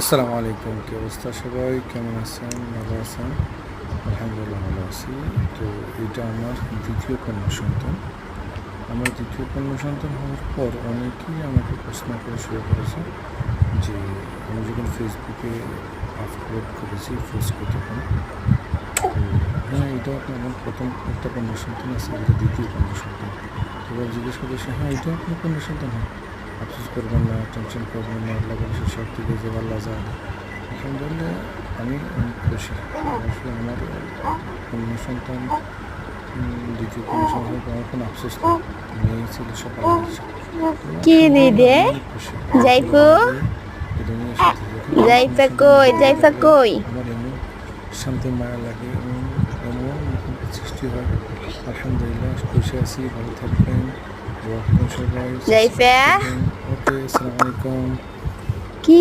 আসসালামু আলাইকুম, কি অবস্থা? সবাই কেমন আছেন? ভালো আছেন? আলহামদুলিল্লাহ ভালো আছি। তো এটা আমার দ্বিতীয় কন্যা সন্তান। আমার দ্বিতীয় কন্যা সন্তান হওয়ার পর অনেকেই আমাকে প্রশ্ন করা শুরু করেছে যে আমি যখন ফেসবুকে আপলোড করেছি ফেসবুক তখন, তো হ্যাঁ, এটাও আপনার আমার প্রথম একটা কন্যা সন্তান আছে, এটা দ্বিতীয় কন্যা সন্তান। তো এবার জিজ্ঞেস করেছে, হ্যাঁ এটাও আপনার কন্যা সন্তান? হয় আফসোস করবেন না, টেনশন করবেন না, আল্লাহ বলেছে সব থেকে যে আল্লাহ যায়। আলহামদুলিল্লাহ, আমি অনেক খুশি। আসলে আমার কন্যা সন্তান, দ্বিতীয় কন্যা সন্তান, আমার কোনো আফসোস নেই। মেয়ে ছিল সকালে আসছে। কি দিদে? আমি অনেক খুশি যাইফু, এটা নিয়ে সাথে যখন আমার কন্যা যাইফা সন্তান কই? দেখতে যাইফা পারে কই? আমার এমন শান্তি মায়া লাগে, এমন এমন সৃষ্টি হয়। আলহামদুলিল্লাহ, খুশি আছি। ভালো থাকবেন, দোয়া করবেন সবাই, সাবস্ক্রাইব যাইফা, করবেন। ওকে, আসসালামু আলাইকুম। কি